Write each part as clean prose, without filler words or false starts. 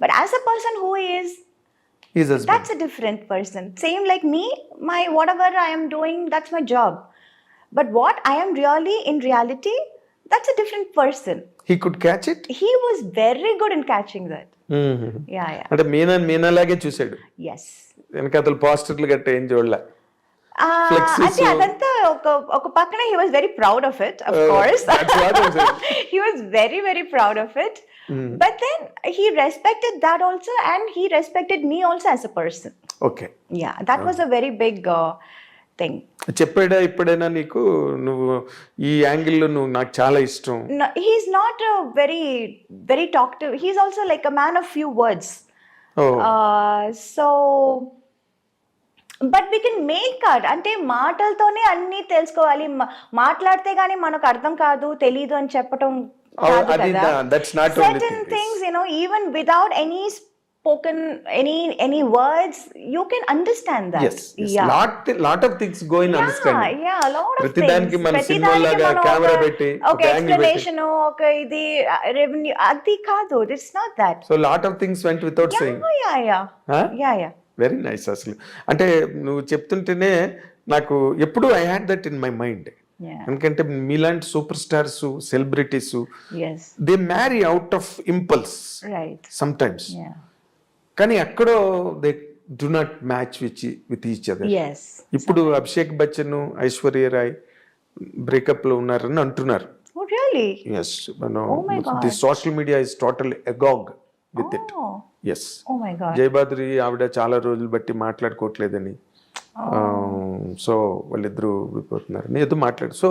But as a person who is, his husband. that's a different person. Same like me, my whatever I am doing, that's my job. But what I am really in reality, that's a different person. He could catch it. He was very good in catching that. Yeah. అంటే మీనాలాగే చూసాడు, Yes. వెనకాతలు పోస్టర్లు గట్ట ఏం చూడలే. అంటే అదంతా ఒక పక్కన he was very proud of it, of course. That's what I'm saying. He was very, very proud of it. But then he respected that also, and he respected me also as a person. Okay. Yeah, that was a very big thing. చెప్పాడా ఇప్పుడైనా నీకు, నువ్వు ఈ యాంగిల్లో నువ్వు నాకు చాలా ఇష్టం? No, he's not a very, very talkative. He's also like a man of few words. So but we can make out, అంటే మాటలతోనే అన్ని తెలుసుకోవాలి, మాట్లాడితే గానీ మనకు అర్థం కాదు, తెలీదు అని చెప్పటం కాదు కదా. Certain things, you know, even without any spoken, any words, you can understand that. Yes. Lot of things go in understanding. Yeah, a lot of ప్రతి things. దానికి మన సినిమాలాగా కెమెరా పెట్టి ఒక ఎక్స్ప్లనేషన్, ఒక ఇది రెవెన్యూ, అది కాదు. It's not that. So lot of things went without saying. Yeah. Very nice. అసలు అంటే నువ్వు చెప్తుంటేనే నాకు ఎప్పుడు I had that in my mind. ఎందుకంటే మీలాంటి super stars, celebrities, they marry out of impulse sometimes, కానీ ఎక్కడో they do not match with each other. ఇప్పుడు అభిషేక్ బచ్చన్, ఐశ్వర్య రాయ్ బ్రేకప్ లో ఉన్నారని అంటున్నారు. Yes, the social media is totally agog with it. Yes. Oh my God. జయబాద్రి ఆవిడ చాలా రోజులు బట్టి మాట్లాడుకోవట్లేదని, సో వాళ్ళిద్దరూ విడిపోతున్నారని ఏదో మాట్లాడు. So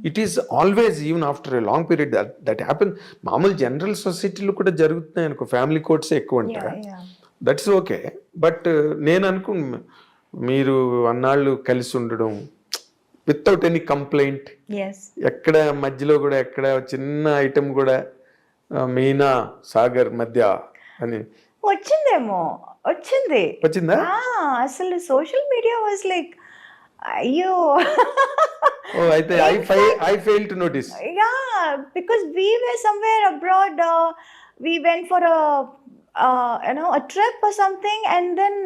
it is always, even after a long period, that happen. మామూలు జనరల్ సొసైటీలో కూడా జరుగుతున్నాయి అనుకో, ఫ్యామిలీ కోర్ట్సే ఎక్కువ అంటారా, దట్స్ ఓకే. బట్ నేను అనుకున్నా మీరు అన్నాళ్ళు కలిసి ఉండడం వితౌట్ ఎనీ కంప్లైంట్, ఎక్కడ మధ్యలో కూడా ఎక్కడ చిన్న ఐటమ్ కూడా మీనా సాగర్ మధ్య అని వచ్చిందా? అసలు సోషల్ మీడియా వాజ్ లైక్, అయ్యో. అయితే I failed to notice. Yeah, because we were somewhere abroad, we went for a trip or something, and then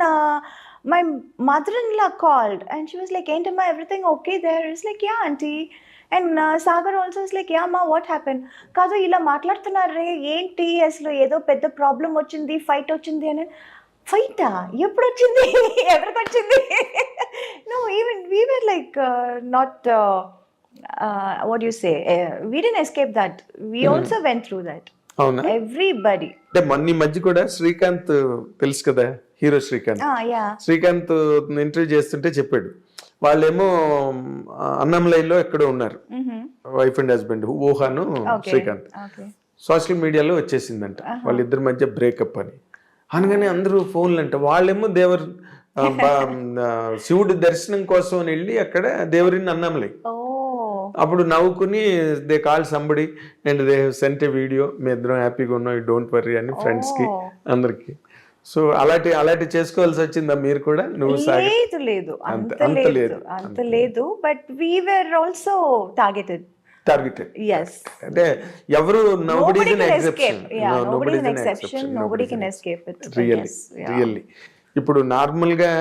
my mother-in-law called and she was like, "Auntie, everything okay there?" It's like, "Yeah, auntie." And Sagar also is like, "Yeah, ma, what happened?" కాదు ఇలా మాట్లాడుతున్నారే ఏంటి, అసలు ఏదో పెద్ద problem వచ్చింది, fight వచ్చింది అని. ఫైటా? ఎప్పుడు వచ్చింది? ఎవరికి వచ్చింది? No, even we were like not what do you say, we didn't escape that. We also went through that. అవునా? Everybody. అంటే మొన్న మధ్య కూడా శ్రీకాంత్ తెలుసు కదా, హీరో శ్రీకాంత్. శ్రీకాంత్ ఇంటర్వ్యూ చేస్తుంటే చెప్పాడు, వాళ్ళేమో అన్నంలైలో ఎక్కడో ఉన్నారు, వైఫ్ అండ్ హస్బెండ్, ఊహాను శ్రీకాంత్. సోషల్ మీడియాలో వచ్చేసిందంట వాళ్ళిద్దరి మధ్య బ్రేకప్ అని. అనగానే అందరూ ఫోన్లు అంట, వాళ్ళేమో శివుడి దర్శనం కోసం వెళ్ళి అక్కడ దేవరిని అన్నంలై. అప్పుడు నవ్వుకుని they call somebody and they sent a video, మీ ఇద్దరం హ్యాపీగా ఉన్నాం, యూ డోంట్ వర్రీ అని ఫ్రెండ్స్కి అందరికి. సో అలాంటి చేసుకోవాల్సి వచ్చిందా మీరు కూడా? నువ్వు లేదు అంత లేదు, but we were also targeted. అంటే ఎవరు రియల్లీ. ఇప్పుడు నార్మల్గా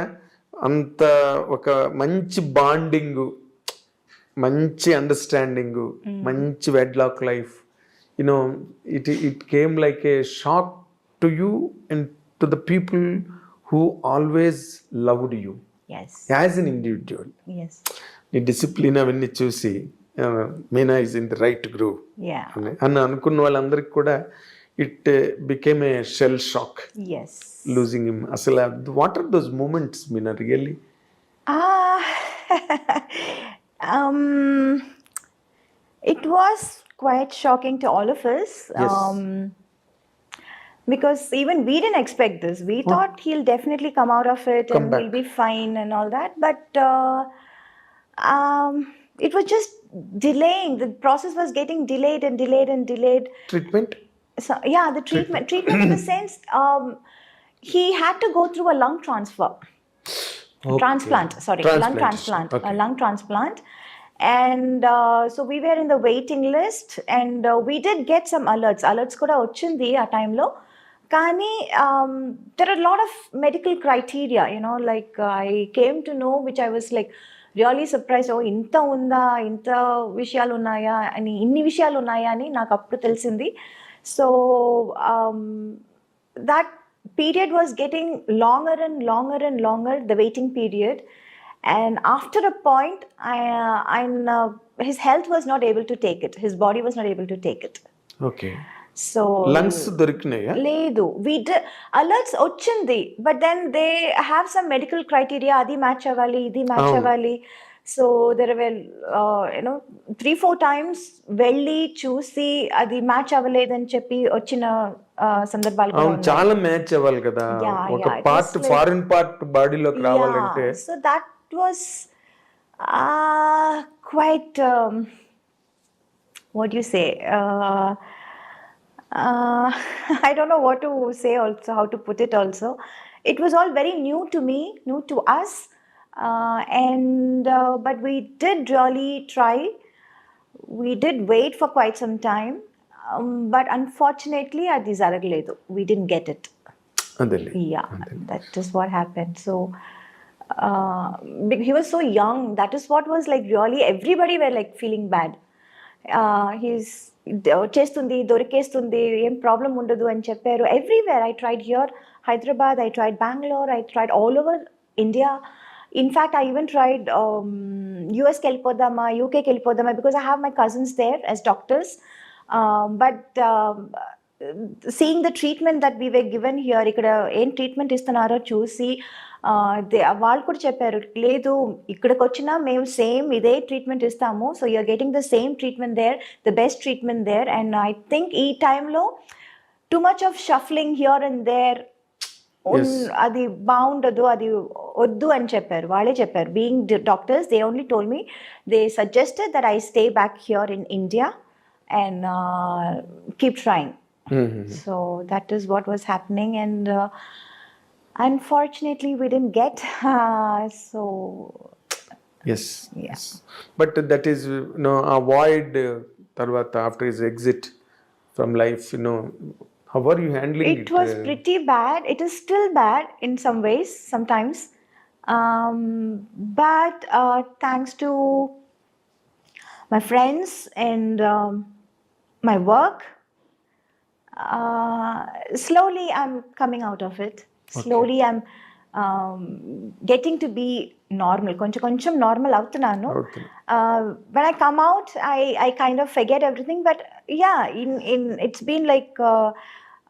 అంత ఒక మంచి బాండింగ్, మంచి అండర్స్టాండింగ్, మంచి wedlock life, you know it came like A shock to you and to the people who always loved you as an individual. నీ డిసిప్లిన్ అవన్నీ చూసి Meena is in the right groove అని అనుకున్న వాళ్ళందరికీ కూడా it became a shell shock, losing him. అసలు what are those moments, Meena, really? It was quite shocking to all of us. Because even we didn't expect this. We thought he'll definitely come out of it and we'll be fine and all that. But it was just delaying. The process was getting delayed. Treatment? So, yeah, the treatment in the sense, he had to go through a lung transplant. Lung transplant. And so we were in the waiting list, and we did get some alerts kuda ochindi aa time lo, కానీ there are a lot of medical criteria, like I came to know, which I was like really surprise. ఇంత ఉందా, ఇంత విషయాలు ఉన్నాయా అని, ఇన్ని విషయాలు ఉన్నాయా అని నాకు అప్పుడు తెలిసింది. So that period was getting longer and longer and longer, the waiting period. And after a point, his health was not able to take it. His body was not able to take it. Okay. So lungs దొరికినాయా? లేదు, alerts వచ్చింది, but then they have some medical criteria, అది match అవ్వాలి, ఇది match అవ్వాలి. So there well 3-4 times వెళ్ళి చూసి అది మ్యాచ్ అవ్వలేదని చెప్పి వచ్చిన సందర్భాలు కూడా ఉన్నాయి. చాలా మ్యాచ్ అవ్వాలి కదా, ఒక పార్ట్ ఫారిన్ పార్ట్ బాడీలోకి రావాలంటే. So that was quite what do you say, I don't know what to say also, how to put it also. It was all very new to me, new to us, but we did really try. We did wait for quite some time, but unfortunately adi zaragaledu, we didn't get it. Adele. Yeah, that is what happened. So he was so young, that is what was like really everybody were like feeling bad. He's చేస్తుంది, దొరికేస్తుంది, ఏం problem ఉండదు అని చెప్పారు. Everywhere I tried, here Hyderabad, I tried Bengaluru, I tried all over India. In fact I even tried యూఎస్కి వెళ్ళిపోదామా, యూకేకి వెళ్ళిపోదామా, because I have my cousins there as doctors. But seeing the treatment that we were given here, ఇక్కడ ఏం treatment ఇస్తున్నారో చూసి వాళ్ళు కూడా చెప్పారు, లేదు ఇక్కడికి వచ్చినా మేము సేమ్ ఇదే ట్రీట్మెంట్ ఇస్తాము, so you're getting the same treatment there, the best treatment there. And I think ఈ టైంలో too much of shuffling here and there, అది బాగుండదు, అది వద్దు అని చెప్పారు, వాళ్ళే చెప్పారు. Being doctors, they only told me, they suggested that I stay back here in India and keep trying. So that is what was happening. And unfortunately we didn't get, so yes. But that is avoid tarvata, after his exit from life, how are you handling it? It was pretty bad. It is still bad in some ways sometimes, but thanks to my friends and my work, slowly I'm coming out of it. Slowly I'm getting to be normal. కొంచెం normal అవుతున్నాను. When I come out, I kind of forget everything. But yeah, in it's been like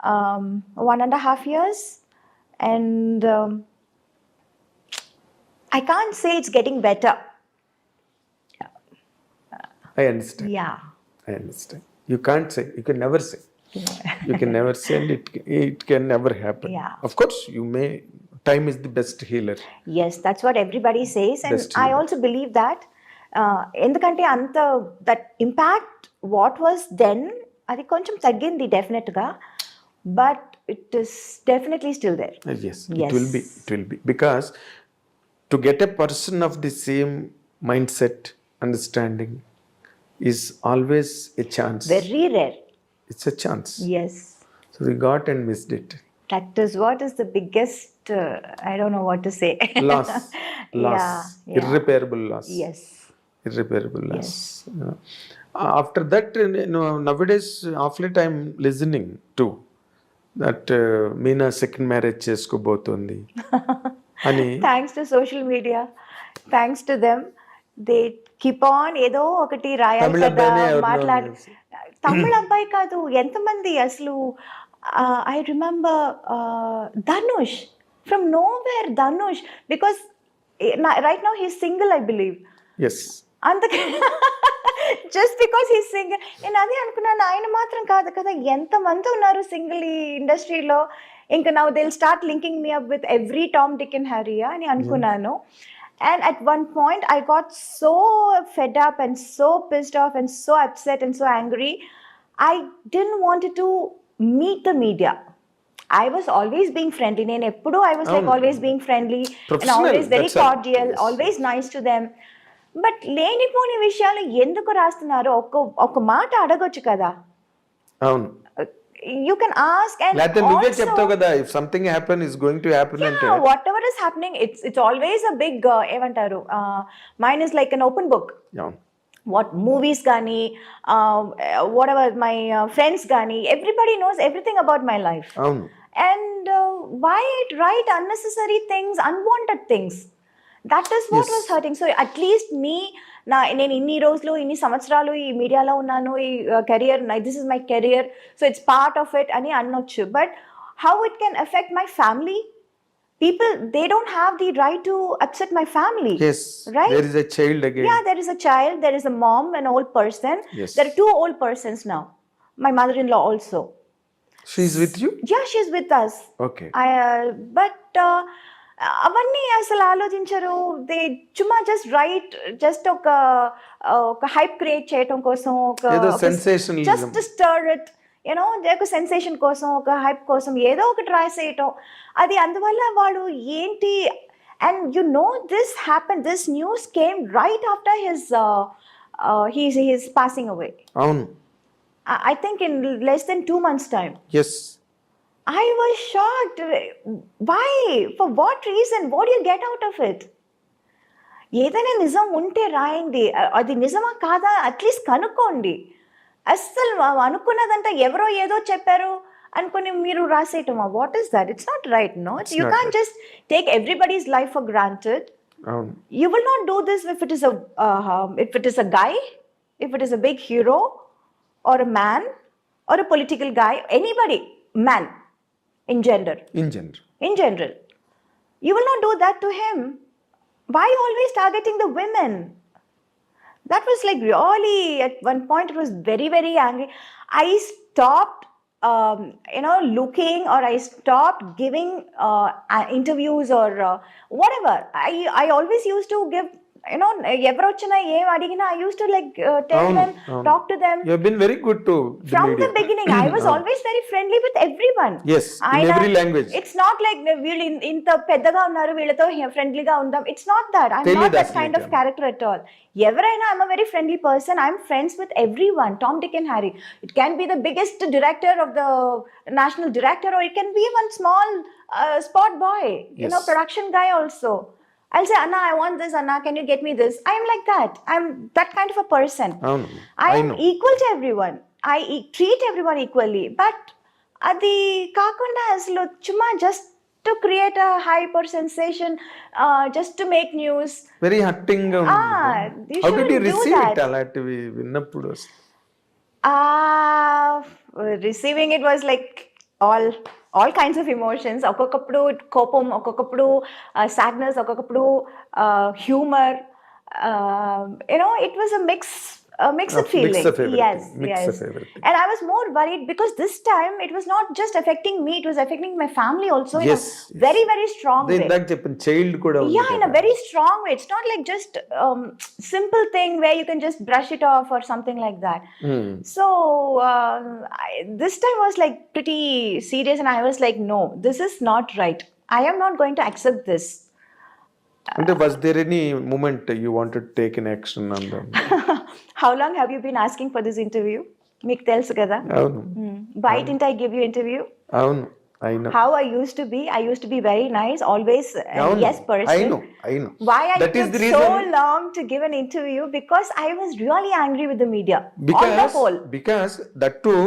1.5 years, and I can't say it's getting better. I understand. Yeah. I understand. You can't say. You can never say. You can never say, and it can never happen. Yeah. Of course, you may. Time is the best healer. Yes, that's what everybody says, and Best I healer. also believe that. ఎందుకంటే అంత that impact what was then, అది కొంచెం తగ్గింది డెఫినెట్గా, but it is definitely still there. Yes, Yes. it will be because to get a person of the same mindset, understanding, is always a chance. Very rare. It's a chance. Yes. So we got and missed it. That is what is the biggest, I don't know what to say. Loss. Yeah. Irreparable loss. Yes. Irreparable loss. After that, nowadays, of late I'm listening to that Meena second marriage చేసుకోబోతోంది అని. Thanks to social media, thanks to them, they keep on ఏదో ఒకటి రాయాలి కదా, మాట్లాడి. తమిళ అబ్బాయి కాదు, ఎంతమంది అసలు. I remember Dhanush, from nowhere Dhanush, because right now he's single, I believe. Yes. అందుకే జస్ట్ బికాస్ హీస్ సింగిల్, నేను అదే అనుకున్నాను, ఆయన మాత్రం కాదు కదా, ఎంతమంది ఉన్నారు సింగిల్ ఈ ఇండస్ట్రీలో. ఇంకా now they will start linking me up with every Tom, Dick and Harry అని అనుకున్నాను. And at one point, I got so fed up and so pissed off and so upset and so angry. I didn't want to meet the media. I was always being friendly. I was like always being friendly and always very cordial, always nice to them. But లేనిపోని విషయాలు ఎందుకు రాస్తున్నారు? ఒక మాట అడగొచ్చు కదా. అవును. you can ask, and లేకపోతే నువ్వే also, చెప్తావు కదా, if something happen is going to happen అంటే yeah, whatever is happening, it's always a big ఏమంటారు, mine is like an open book. అవును What movies gani, whatever my friends gani, everybody knows everything about my life. అవును And why write unnecessary things, unwanted things? That is what Yes. was hurting. So at least me, నేను ఇన్ని రోజులు ఇన్ని సంవత్సరాలు ఈ మీడియాలో ఉన్నాను, ఈ career, this is my career, so it's part of it అని అనొచ్చు. But how it can affect my family? People, they don't have the right to upset my family. yes Right? there is a child again. Yeah, there is a child, there is a mom, an old person. Yes. There are 2 old persons now. My mother-in-law also. She is with you? Yeah, she's with us. Okay. But అవన్నీ అసలు ఆలోచించరు. They చుమ్మా just right, just ఒక hype create చేయటం కోసం, ఏదో ఒక sensationalism. Just stir it, you know, ఒక సెన్సేషన్ కోసం, ఒక హైప్ కోసం ఏదో ఒకటి రాసేయటం. అది అందువల్ల వాడు ఏంటి, and you know this happen, this news came right after his passing away. అవును I think in less than 2 months' time. yes I was shocked. Why? For what reason? What do you get out of it? ఏదైనా నిజం ఉంటే రాయండి, అది నిజమా కాదా at least కనుక్కోండి. అస్సలు అనుకున్నదంతా ఎవరో ఏదో చెప్పారు అనుకుని మీరు రాసేయటమా? What is that? It's not right. No, you not can't just take everybody's life for granted. అవును You will not do this if it is a guy, if it is a big hero or a man or a political guy, anybody, man in general. in general You will not do that to him. Why always targeting the women? That was like really, at one point it was very, very angry. I stopped looking, or I stopped giving interviews or whatever. I always used to give, ఎవరు వచ్చినా ఏం అడిగినా I used to tell అవును, them, అవును. talk to them. you have been very good to the From media. the beginning, I was always very friendly with everyone. yes in Aina- every language. It's not like వీళ్ళు ఇంత పెద్దగా ఉన్నారు వీళ్ళతో ఫ్రెండ్లీగా ఉందాం. It's not that. I'm Tell you not that that's kind like of that. character at all. ఎవరైనా, I'm a very friendly person. I'm friends with everyone. Tom, Dick and Harry. It can be the biggest director of the national director, or it can be one small spot boy, Yes. production guy also. I'll say, Anna, I want this. Anna, can you get me this? I am like that. I'm that kind of a person. అవును I I am know. equal to everyone. I treat everyone equally. But అది కాకుండా అసలు చుమ్మా just to create a hype or sensation, just to make news. very hurting గా ఉంది. You how did you shouldn't do receive that. it అలాంటివి విన్నప్పుడు? Receiving it was like all kinds of emotions. ఒక్కొక్కప్పుడు కోపం, ఒక్కొక్కప్పుడు sadness, ఒక్కొక్కప్పుడు humor. It was a mixed feeling. Mix of everything. Yes, Mix yes. of everything. And I was more worried because this time it was not just affecting me, it was affecting my family also in Yes, a very, very strong అదే way. ఇందాక చెప్పిన child కూడా ఉంది Yeah, in a కదా. very strong way. It's not like just simple thing where you can just brush it off or something like that. Hmm. So this time was like pretty serious, and I was like, no, this is not right. I am not going to accept this. అంటే was there any moment you wanted to take an action on them? How long have you been asking for this interview? మీకు తెలుసు కదా. అవును Why didn't I give you interview? అవును I know. How I used to be very nice, always a అవును. yes person. I know Why I that is took the so reason. long to give an interview? Because I was really angry with the media. On the whole. Because that too,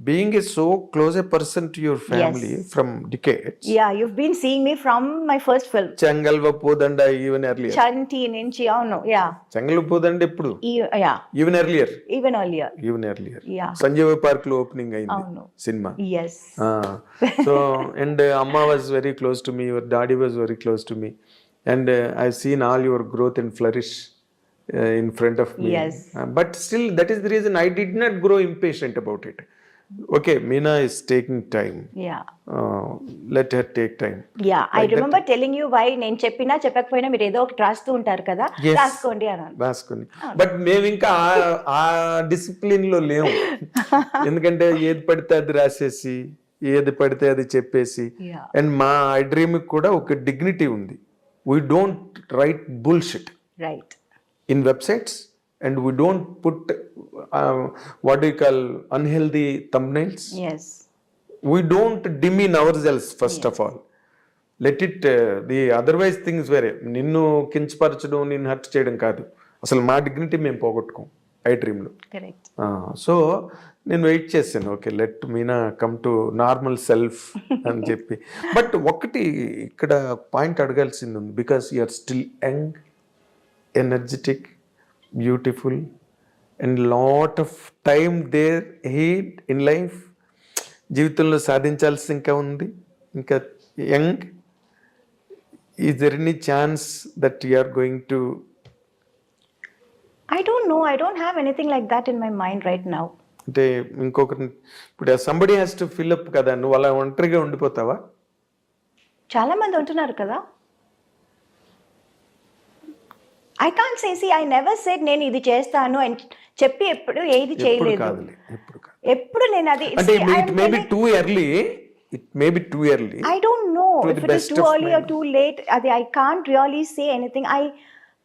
being a so close a person to your family from decades. Yeah, you've been seeing me from my first film. చెంగల్వ పూదండ even earlier. Chanti నుంచి అవును. Yeah. చెంగల్వ పూదండ ఎప్పుడు? Yeah. even earlier. Even earlier. Yeah. Sanjeeva park లో opening అవును. అయింది cinema. Yes. So and Amma was very close to me, your daddy was very close to me, and I've seen all your growth and flourish in front of me. Yes. But still, that is the reason I did not grow impatient about it. Okay, Meena is taking time. Yeah. Let her take time. Yeah, I remember telling you why. నేను చెప్పినా చెప్పకపోయినా మీరు ఏదో ఒకటి రాస్తూ ఉంటారు కదా, Yes. రాసుకోండి అన్నాను. రాసుకుని బట్ మేము ఇంకా ఆ డిసిప్లిన్ లో లేము. ఎందుకంటే ఏది పడితే అది రాసేసి ఏది పడితే అది చెప్పేసి. Yeah. అండ్ మా ఐ డ్రీమ్ కూడా ఒక డిగ్నిటీ ఉంది. We don't write bullshit Right. In websites and we don't put what you call unhealthy thumbnails. Yes. We don't demean our selves first of all. Let it the otherwise things వేరే. నిన్ను కించపరచడం, నిన్ను hurt చేయడం కాదు. అసలు మా dignity మేము పోగొట్టుకోం ఐ డ్రీమ్లో. కరెక్ట్. సో నేను వెయిట్ చేశాను, okay let Meena come to normal self అని చెప్పి. బట్ ఒకటి ఇక్కడ పాయింట్ అడగాల్సింది ఉంది, because you're still young, energetic, beautiful and lot of time there ahead in life. జీవితంలో సాధించాల్సి ఇంకా ఉంది, ఇంకా young. Is there any chance that you are going to? I don't know. I don't have anything like that in my mind right now. అంటే ఇంకొకరిని ఇప్పుడు somebody has to fill up కదా, నువ్వు అలా ఒంటరిగా ఉండిపోతావా? చాలా మంది ఉంటున్నారు కదా. I can't say, see I never said నేను ఇది చేస్తాను అని చెప్పి ఎప్పుడు ఏది చేయలేదు. ఎప్పుడు నేను అది అంటే it may be too early, it may be too early. I don't know if it is too early or too late. అది I can't really say anything. I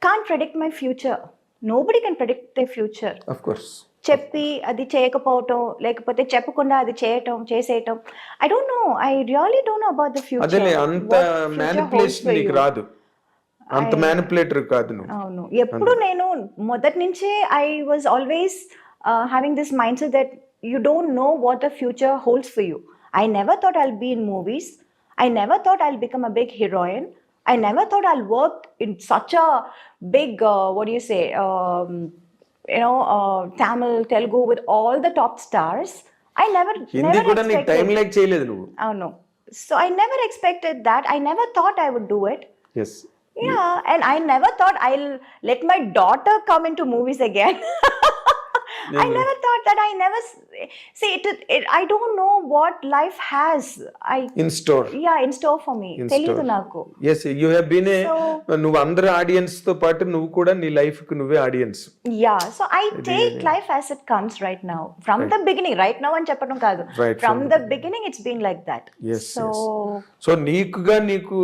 can't predict my future. Nobody can predict their future. Of course. చెప్పి అది చేయకపోవటం, లేకపోతే చెప్పకుండా అది చేసేయటం. I don't know. I really don't know about the future. అదే అంత manipulation నీకు రాదు, అంత మ్యానిపులేటర్ కాదు నువ్వు. అవును. ఎప్పుడు నేను మొదటి నుంచే I was always having this mindset that you don't know what the future holds for you. I never thought I'll be in movies. I never thought I'll become a big heroine. I never thought I'll work in such a big, Tamil, Telugu with all the top stars. I never expected. Time like చేయలేదు నువ్వు. No. So I never expected that. I never thought I would do it. Yes. Yeah, and I never thought I'll let my daughter come into movies again. I never thought that. I never see it. I don't know what life has. In store. Yeah, in store for me. తెలియదు నాకు. Yes, you have been నువ్వు అందరు audience తో పాటు నువ్వు కూడా నీ life కు నువ్వే audience. Yeah, so I take life as it comes right now. From the beginning, right now అని చెప్పడం కాదు. From the beginning it's been like that. Yes. So నీకు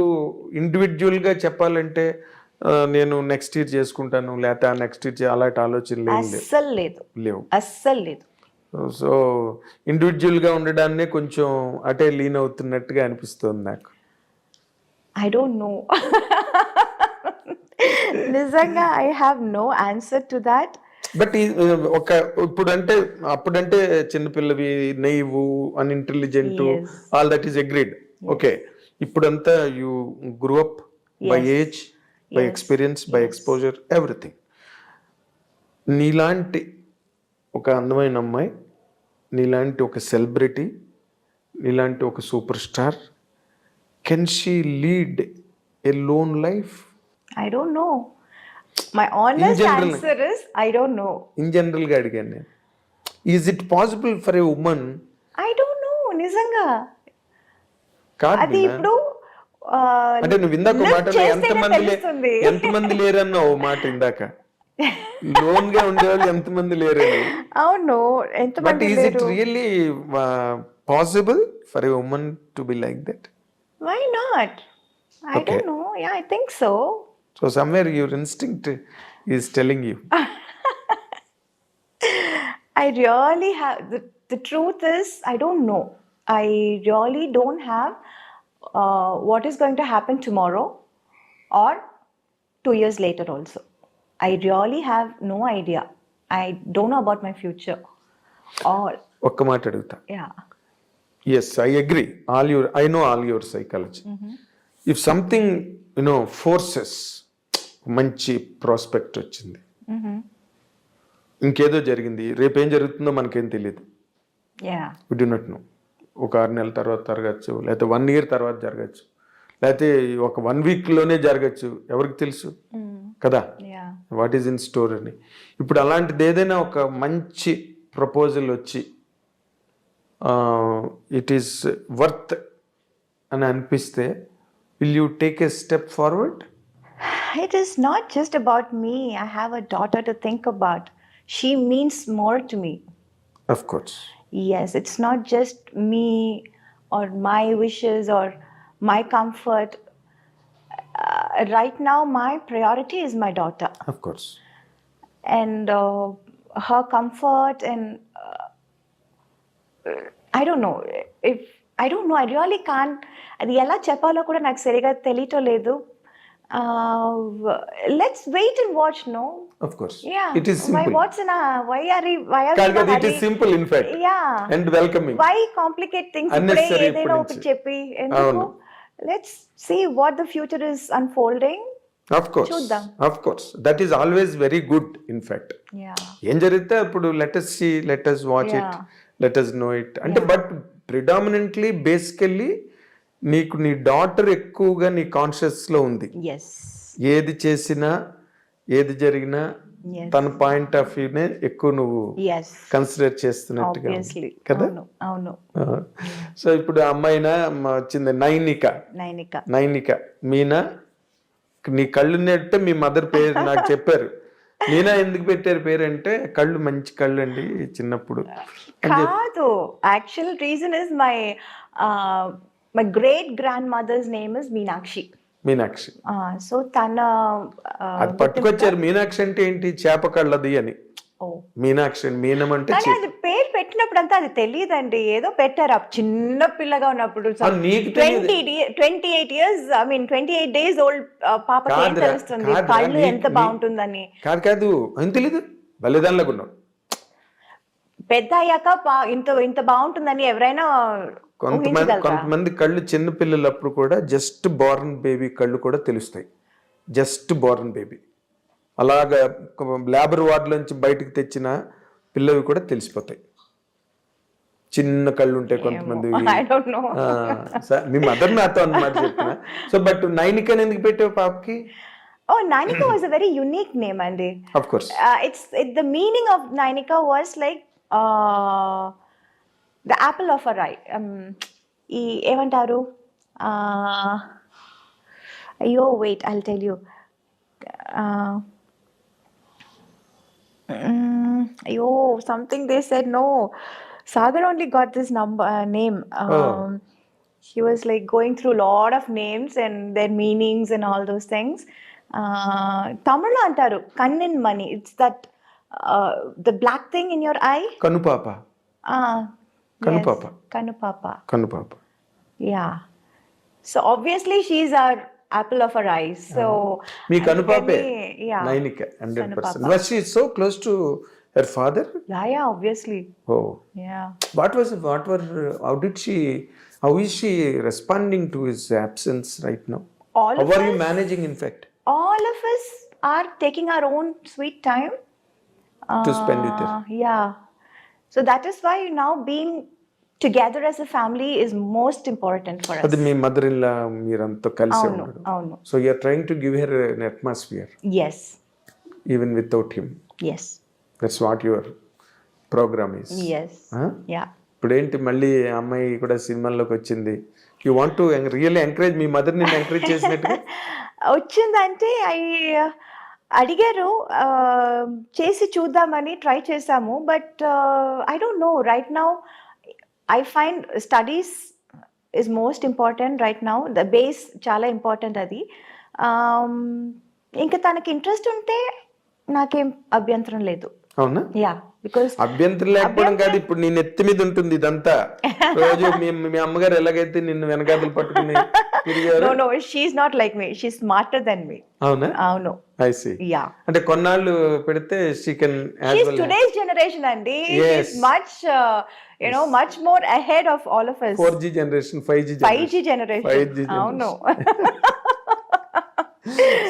ఇండివిడ్యువల్ గా చెప్పాలంటే నేను నెక్స్ట్ ఇయర్ చేసుకుంటాను లేకపోతే నెక్స్ట్ ఇయర్ అలాంటి ఆలోచనలు లేవు. అస్సలు లేదు. సో ఇండివిజువల్గా ఉండడాన్నే కొంచెం అటే లీన్ అవుతున్నట్టుగా అనిపిస్తుంది నాకు. ఐ డోంట్ నో, నిజంగా I have no answer to that. But అప్పుడంటే చిన్నపిల్లవి, naive, unintelligent, all that is agreed. Okay, ఇప్పుడంతా you grew up by age, by experience, by exposure, everything. నీలాంటి ఒక అందమైన అమ్మాయి, నీలాంటి ఒక సెలబ్రిటీ, నీలాంటి ఒక super star, can she lead a lone life? I don't know. My honest answer is I don't know. In general గా అడిగాను నేను. Is it possible for a women? I don't know, నిజంగా కాదు. అది ఇప్పుడు అంటే నువ్వు ఇందాక మాట ఎంతమంది లేరన్నావు మాట ఇందాక, లోన్ గా ఉండేవాళ్ళు ఎంతమంది లేరని. అవును, but is it really possible for a women to be like that? Why not? I don't know. Yeah, I think so. So somewhere your instinct is telling you. I really have, the truth is I don't know. I really don't have what is going to happen tomorrow or 2 years later also. I really have no idea. I don't know about my future. ఒక్క మాట అడుగుతా. Yeah. Yes, I agree. I know all your psychology. If something, forces, మంచి prospect వచ్చింది, ఇంకేదో జరిగింది, రేపేం జరుగుతుందో మనకేం తెలియదు. We do not know. ఒక 6 నెలల తర్వాత జరగచ్చు, లేకపోతే 1 year తర్వాత జరగచ్చు, లేకపోతే ఒక 1 weekలోనే జరగచ్చు, ఎవరికి తెలుసు కదా వాట్ ఈజ్ ఇన్ స్టోర్ అని. ఇప్పుడు అలాంటిది ఏదైనా ఒక మంచి ప్రపోజల్ వచ్చి ఇట్ ఈస్ వర్త్ అని అనిపిస్తే, will you take a step forward? It is not just about me. I have a daughter to think about. She means more to me. Of course. Yes, it's not just me or my wishes or my comfort. Right now, my priority is my daughter. Of course. And her comfort, and I don't know, if I don't know, I really can't, అది ఎలా చెప్పాలో కూడా నాకు సరిగా తెలియటం లేదు. Let's wait and watch, no. Of course Yeah. It is Why? Simple. What's in a? Why are we కాదు in a it is hurry? Simple in fact Yeah. And welcoming. Why complicate things? ఇప్పుడే Unnecessary ఏదైనా ఇప్పటి ఒకటి నుంచి. చెప్పి ఎందుకు? అవును. Let's see what the future is unfolding. Of course చూద్దాం. Of course that is always very good in fact. Yeah. ఏం జరిగితే అప్పుడు let us see, let us watch it, Yeah. Let us know it అంటే. బట్ ప్రిడామినెంట్లీ బేసికల్లీ నీకు నీ daughter ఎక్కువగా నీ కాన్షియస్లో ఉంది. Yes. ఏది చేసినా ఏది జరిగినా Yes. తన పాయింట్ ఆఫ్ వ్యూనే ఎక్కువ నువ్వు Yes. కన్సిడర్ చేస్తున్నట్టుగా ఉంది. Obviously. కదా. అవును. అవును. సో ఇప్పుడు అమ్మాయినా వచ్చింది నైనిక. నైనిక. మీనా, నీ కళ్ళు నెట్టే మీ మదర్ పేరు నాకు చెప్పారు. మీనా ఎందుకు పెట్టారు పేరు అంటే కళ్ళు మంచి కళ్ళు అండి చిన్నప్పుడు. కాదు, actual reason is my great grand mother's name is Meenakshi. Meenakshi. So తన అది పట్టుకొచ్చారు. మీనాక్షి అంటే ఏంటి? చేప కళ్ళది అని. మీనాక్షి మీనం అంటే కానీ అది పేరు పెట్టినప్పుడు అంతా అది తెలియదండి, ఏదో పెట్టారు చిన్న పిల్లగా ఉన్నప్పుడు. నీకు తెలియదు. 28 years, I mean 28 days old పాపకి ఏం తెలుస్తుంది కళ్ళు ఎంత బాగుంటుందని? కాదు అని తెలీదు. బలిదానిలాగున్నావు. పెద్ద అయ్యాక ఇంత బాగుంటుందని ఎవరైనా కొంతమంది కళ్ళు చిన్న పిల్లలప్పుడు కూడా జస్ట్ బోర్న్ బేబీ కళ్ళు కూడా తెలుస్తాయి. జస్ట్ బోర్న్ బేబీ అలాగా లేబర్ వార్డులోంచి బయటకు తెచ్చిన పిల్లవి కూడా తెలిసిపోతాయి. చిన్న కళ్ళు ఉంటాయి కొంతమంది. మీ మదర్ నాతో అన్నమాట చెప్పిన. సో బట్ నైనిక ఎందుకు పెట్టావు పాపకి? Nainika was a very unique name, Andy. Of course. The meaning of Nainika was like the apple of her eye. ఏమంటారు? అయ్యో wait, I'll tell you. అయ్యో something they said, no. Sagar only got this name. He was like going through a lot of names and their meanings and all those things. Tamil lo antaru kannin mani. It's that the black thing in your eye. Kanupapa. Kanupapa. Yes, Kanupapa. Kanupapa. Yeah. So obviously she's our apple of her eyes. So me Kanupape. Yeah. Nainika 100%. Was she so close to her father? Yeah, obviously. Oh. Yeah. How is she responding to his absence right now? How are you managing, in fact? All of us are taking our own sweet time to spend with her. Yeah. So that is why now being together as a family is most important for us. Adi mee mother-in-law meeranto kalisi Avunu, unnadu. avunu. So you are trying to give her an atmosphere. Yes. Even without him. Yes. That's what your program is. Yes. Huh? Yeah. ఇప్పుడు ఏంటి మళ్ళీ అమ్మాయి కూడా సినిమాల్లోకి వచ్చింది. You want to really encourage me mother ని encourage చేసినట్టుగా వచ్చిందంటే అడిగారు, చేసి చూద్దామని ట్రై చేసాము. But I don't no, right now I find studies is most important right now. The base చాలా ఇంపార్టెంట్ అది. ఇంకా తనకి ఇంట్రెస్ట్ ఉంటే నాకేం అభ్యంతరం లేదు. అవునా? యా, బికాజ్ అభ్యంతరం లేకపోవడం కాదు, ఇప్పుడు నీ నెత్తి మీద ఉంటుంది ఇదంతా. రోజు మీ అమ్మగారు ఎలాగైతే నిన్ను వెనకాతలు పట్టుకుని తిరిగారు. No, she's not like me. She's smarter than me. అవునా? అవును. I see. Yeah. అంటే కొన్నాళ్ళు పెడితే she can as She's well. today's generation, Andy. Yes. She's much, much more ahead of all of us. 4G generation, 5G generation. 5G generation. 5G generation. అవును.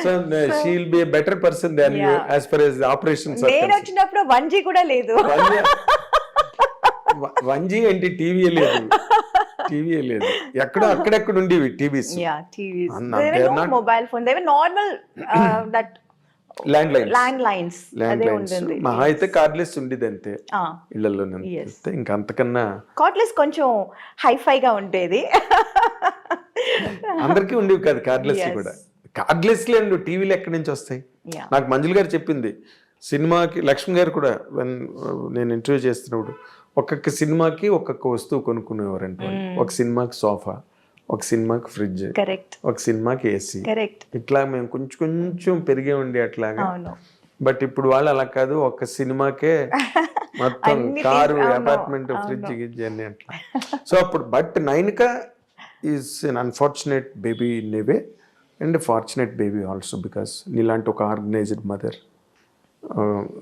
So she'll be a better person than you Yeah. as far as the operations are నేను concerned. వచ్చినప్పుడు 1G కూడా లేదు. 1G అంటే TV లేదు. అక్కడెక్కడ ఉండేవి TVs. Yeah, TVs. No, There they're were no not- mobile phone. They were normal that landlines. అదే ఉంటుంది. మహా అయితే కార్డ్లెస్ ఉండేది అంతే Ah. ఇళ్లలో. Yes. ఇంకా అంతకన్నా కార్డ్లెస్ కొంచెం హైఫైగా ఉండేది. అందరికీ ఉండేవి కాదు కార్డ్లెస్ Yes. కూడా. కార్డ్లెస్ లేండు టీవీలు ఎక్కడి నుంచి వస్తాయి? Yeah. నాకు మంజుల గారు చెప్పింది. సినిమాకి లక్ష్మి గారు కూడా నేను ఇంటర్వ్యూ చేస్తున్నప్పుడు ఒక్కొక్క సినిమాకి ఒక్కొక్క వస్తువు కొనుక్కునేవారంట. ఒక సినిమాకి సోఫా, ఒక సినిమాకి ఫ్రిడ్జ్, కరెక్ట్. ఒక సినిమాకి ఏసీ. కరెక్ట్. ఇట్లా మేము కొంచెం పెరిగే ఉండి అట్లాగా అవును. బట్ ఇప్పుడు వాళ్ళు అలా కాదు, ఒక సినిమాకే మొత్తం అన్ని కారు, అవును, అపార్ట్మెంట్, ఫ్రిడ్జ్ గిడ్జ్ అన్ని అట్లా. సో అప్పుడు but Nainika is an unfortunate baby in a way and fortunate baby also, because నీలాంటి ఒక ఆర్గనైజ్డ్ మదర్,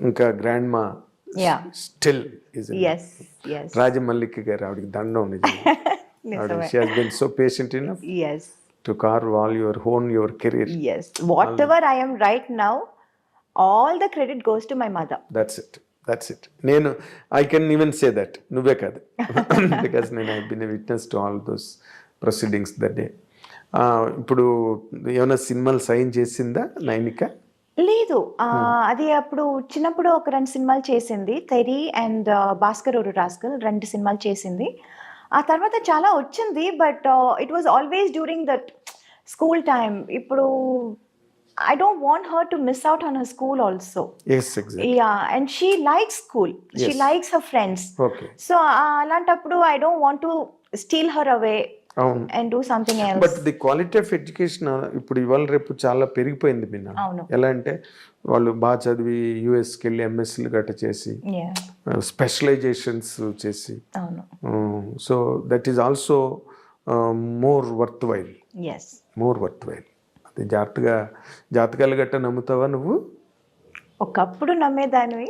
ఇంకా grandma Yeah. Still is Yes, yes. Rajamallika garu, ఆవిడకి దండం నిజంగా. ఆవిడ she has been so patient enough Yes, to carve all your career. yes. Whatever I am right now, all the credit goes to my mother. That's it. నేను I can even say that, నువ్వే కాదు, because నేను I been a witness to all those proceedings that day. ఇప్పుడు ఏమైనా సినిమాలు sign చేసిందా నైనిక? లేదు, అది అప్పుడు చిన్నప్పుడు ఒక 2 సినిమాలు చేసింది, తెరి అండ్ భాస్కర్ ఓరు రాస్కల్, 2 సినిమాలు చేసింది. ఆ తర్వాత చాలా వచ్చింది, but it was always during that school time. ఇప్పుడు I don't want her to miss out on her school also. Yes, exactly. Yeah, and she likes school. She Yes. likes her friends. Okay. So alantappudu I don't want to steal her away అవును. and do something else. But the quality of education ఇప్పుడు ఇవాళ రేపు చాలా పెరిగిపోయింది మీనా. అవును. ఎలా అంటే వాళ్ళు బాగా చదివి యూఎస్కి వెళ్ళి ఎంఎస్సీలు గట్ట చేసి Yeah. స్పెషలైజేషన్స్ చేసి, అవును. So that is also more worth while. Yes. అది జాతకాలు గట్ట నమ్ముతావా నువ్వు? ఒకప్పుడు నమ్మేదానివి.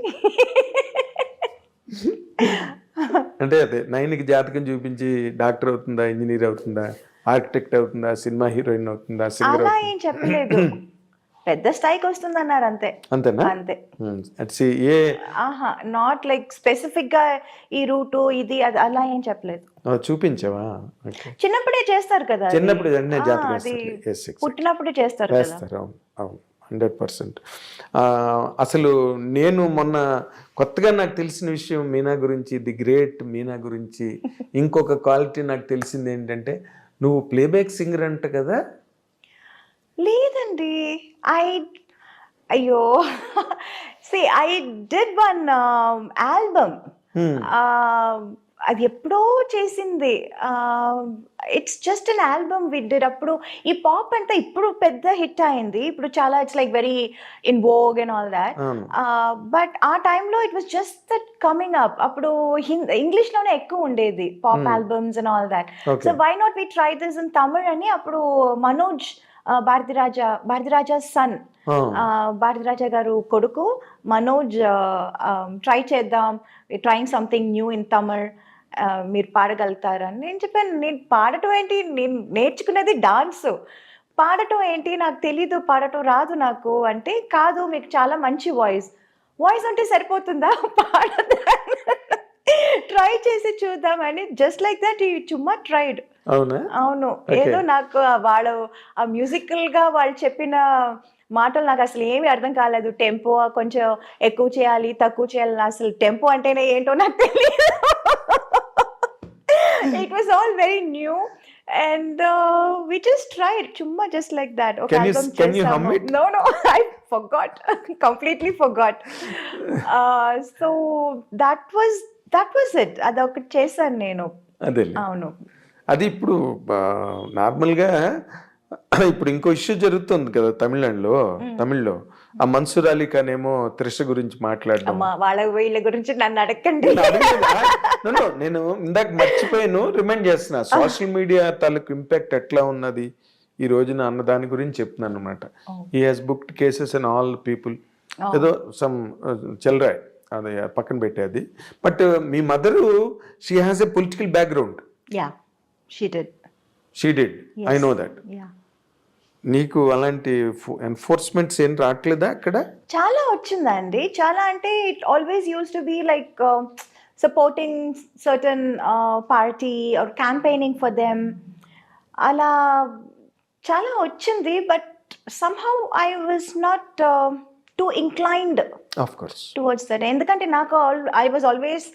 అంటే అదే నైన్కి జాతకం చూపించి డాక్టర్ అవుతుందా, ఇంజనీర్ అవుతుందా, ఆర్కిటెక్ట్ అవుతుందా, సినిమా హీరోయిన్ అవుతుందా, సింగర్ అలా ఏం చెప్పలేదు. పెద్ద స్థాయికి వస్తుందన్నారు అంతే. అంతేనా? అంతే. అట్సి ఏ ఆహా, నాట్ లైక్ స్పెసిఫిక్ గా ఈ రూటు ఇది అది అలా ఏం చెప్పలేదు. చూపించావా? ఓకే. చిన్నప్పుడే చేస్తారు కదా అది. చిన్నప్పుడు వెంటనే జాతకం అది వేస్తారు. Yes, exactly. పుట్టినప్పుడే చేస్తారు కదా. వేస్తారు. అవును 100%. అసలు నేను మొన్న కొత్తగా నాకు తెలిసిన విషయం మీనా గురించి, ది గ్రేట్ మీనా గురించి ఇంకొక క్వాలిటీ నాకు తెలిసింది ఏంటంటే, నువ్వు ప్లేబ్యాక్ సింగర్ అంట కదా? లేదండి, అయ్యో see I did one album. అది ఎప్పుడో చేసింది. It's just an album we did. అప్పుడు ఈ పాప్ అంతా ఇప్పుడు పెద్ద హిట్ అయింది, ఇప్పుడు చాలా it's like very in vogue and all that. But ఆ టైంలో it was just that coming up. అప్పుడు ఇంగ్లీష్ లోనే ఎక్కువ ఉండేది pop albums and all that. So why not we try this in Tamil అని అప్పుడు మనోజ్ భారతిరాజా సన్, భారతిరాజా గారు కొడుకు మనోజ్ ట్రై చేద్దాం, trying something new in Tamil, మీరు పాడగలుగుతారని. నేను చెప్పాను, నేను పాడటం ఏంటి, నేను నేర్చుకునేది డాన్స్, పాడటం ఏంటి నాకు తెలీదు, పాడటం రాదు నాకు అంటే, కాదు మీకు చాలా మంచి వాయిస్ అంటే సరిపోతుందా, పాడదా, ట్రై చేసి చూద్దామని జస్ట్ లైక్ దట్ చుమ్మా ట్రైడ్. అవును. ఏదో నాకు వాళ్ళు ఆ మ్యూజికల్ గా వాళ్ళు చెప్పిన మాటలు నాకు అసలు ఏమీ అర్థం కాలేదు. టెంపో కొంచెం ఎక్కువ చేయాలి, తక్కువ చేయాలి, అసలు టెంపో అంటేనే ఏంటో నాకు తెలియదు. It was all very new and we just tried చుమ్మా just like that. Okay, can you hum it? No, I forgot. Completely forgot. So that was it. అదొకటి చేశాను నేను. అదే. అవును. అది ఇప్పుడు నార్మల్గా ఇప్పుడు ఇంకో ఇష్యూ జరుగుతుంది కదా తమిళ్లో ఆ మన్సూర్ అలీ ఖాన్ ఏమో త్రిష గురించి మాట్లాడడం. వాళ్ళ వీళ్ళ గురించి నన్ను అడగండి. నేను ఇందాక మర్చిపోయాను, రిమైండ్ చేస్తున్నా. సోషల్ మీడియా తాలూకు ఇంపాక్ట్ ఎట్లా ఉన్నది ఈ రోజున అన్న దాని గురించి చెప్తున్నాను అనమాట. He has booked cases and all people, ఏదో సమ్ చెల్రాయ్ అది పక్కన పెట్టేది. But me mother she has a political background. Yeah, she did. Yes. I know that. Yeah. నీకు అలాంటి ఎన్ఫోర్స్మెంట్స్ ఏం రావట్లేదా అక్కడ? చాలా వచ్చిందండి. చాలా అంటే it always use to be like supporting certain party or campaigning for them, అలా చాలా వచ్చింది. But somehow I was not too inclined towards that. ఎందుకంటే నాకు I was always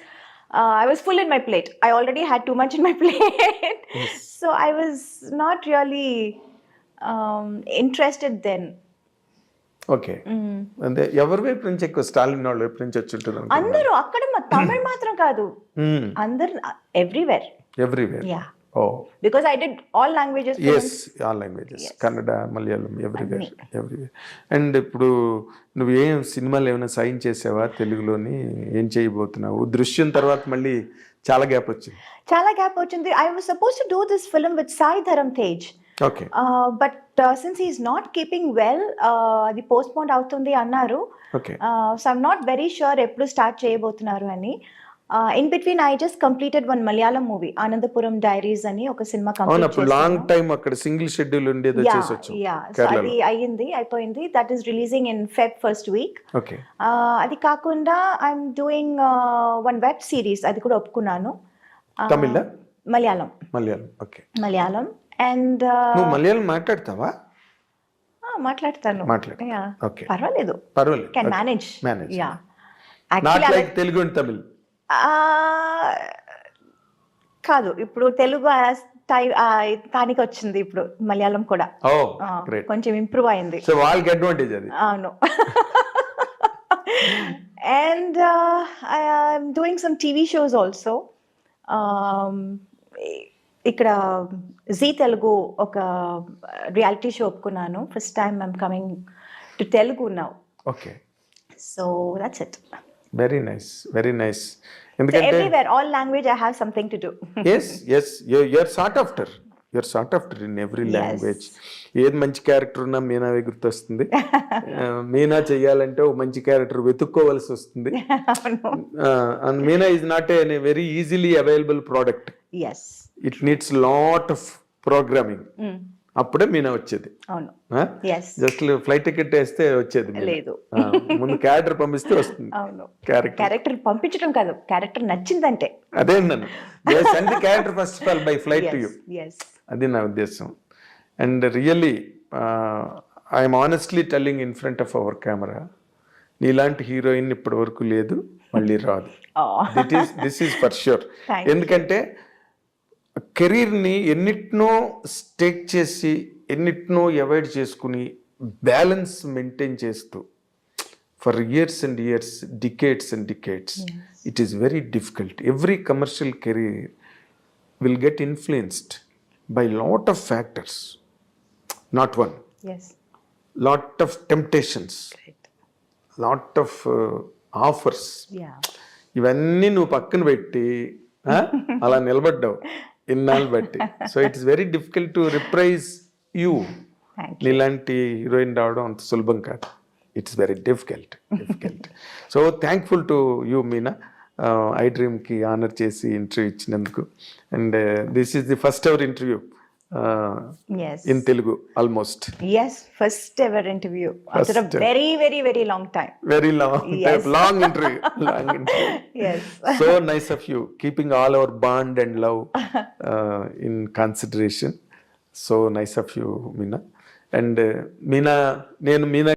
I was full in my plate. I already had too much in my plate. Yes. So I was not really interested then. Okay. అంటే ఎవరి వైపు నుంచి ఎక్కువ, స్టాలిన్ వాళ్ళ వైపు నుంచి వచ్చి ఉంటుంది? అందరూ అక్కడ తమిళ్ మాత్రం కాదు, అందరు everywhere. Yeah. Oh because I did all languages films. Yes all languages Kannada Malayalam everywhere and ఇప్పుడు నువ్వు ఏం సినిమాలు ఏమైనా సైన్ చేసావా తెలుగులోని ఏం చేయబోతున్నావు దృశ్యం తర్వాత మళ్ళీ చాలా గ్యాప్ వచ్చింది Chala gap ochindi. I was supposed to do this film with Sai Dharam Tej. Okay But since he's not keeping well, అది postponed అవుతుంది అన్నారు. Okay So I'm not very sure ఎప్పుడు స్టార్ట్ చేయబోతున్నారు అని. In between I just completed one Malayalam movie, Anandapuram Diaries అని ఒక cinema అవును complete అప్పుడు లాంగ్ టైం అక్కడ సింగిల్ షెడ్యూల్ ఉండేది వచ్చేసి వచ్చాం సో అది అయిపోయింది. That is releasing in Feb first week. Okay అది కాకుండా I'm doing one web series, అది కూడా ఒప్పుకున్నాను. తమిళ మలయాళం ఓకే అండ్ నువ్వు మలయాళం మాట్లాడతావా మాట్లాడతాను. మాట్లాడు. Yeah. Okay. పర్వాలేదు, పర్వాలేదు can manage. Manage. Yeah not actually like Telugu and Tamil కాదు, ఇప్పుడు తెలుగు తానికి వచ్చింది, ఇప్పుడు మలయాళం కూడా ఓ గ్రేట్ కొంచెం ఇంప్రూవ్ అయింది. సో వాళ్ళకి అడ్వాంటేజ్ అది అవును. And I'm doing some TV shows also. ఇక్కడ జీ తెలుగు ఒక రియాలిటీ షో ఒప్పుకున్నాను. First time I'm coming to Telugu now. Okay so that's it. Very nice So ఎందుకంటే everywhere, all language, I have something to do. Yes you're sought after in every language. ఏది మంచి character ఉన్నా మీనావే గుర్తొస్తుంది. మీనా చెయ్యాలంటే ఒక మంచి character వెతుక్కోవాల్సి వస్తుంది. And Meena is not a very easily available product. Yes. It needs lot of programming. అప్పుడే మీనా వచ్చేది. అవును. Yes. జస్ట్ ఫ్లైట్ టికెట్ వేస్తే వచ్చేది మీనా. లేదు. ముందు క్యారెక్టర్ పంపిస్తే వస్తుంది. అవును. క్యారెక్టర్ క్యారెక్టర్ పంపించడం కాదు, క్యారెక్టర్ నచ్చిందంటే. అదే నన్ను send the character first of all by flight to you. Yes. అది నా ఉద్దేశం. And really I'm honestly telling in front of our camera, నీలాంటి హీరోయిన్ ఇప్పటి వరకు లేదు, మళ్ళీ రాదు. Oh. This is for sure. Thank you. ఎందుకంటే కెరీర్ని ఎన్నిటినో స్టేక్ చేసి ఎన్నిటినో అవాయిడ్ చేసుకుని బ్యాలెన్స్ మెయింటైన్ చేస్తూ for years and years, decades and decades, it is very difficult. Every commercial career will get influenced by lot of factors, not one. Yes. Lot of temptations, Right. lot of offers. Yeah. ఇవన్నీ నువ్వు పక్కన పెట్టి అలా నిలబడ్డావు ఇన్నాళ్ళు బట్టి. So it is very difficult to replace you. Thank you. నీలాంటి heroine రావడం అంత సులభం కాదు. It's very difficult. So thankful to you Meena, ఐ డ్రీమ్కి ఆనర్ చేసి ఇంటర్వ్యూ ఇచ్చినందుకు. And this is the first ever interview Yes. In Telugu almost. Yes, first ever interview after a First. very long time. Very long Yes. long interview. Yes. So nice of you, keeping all our bond and love in consideration. So nice of you, Meena. And Meena, నేను మీనా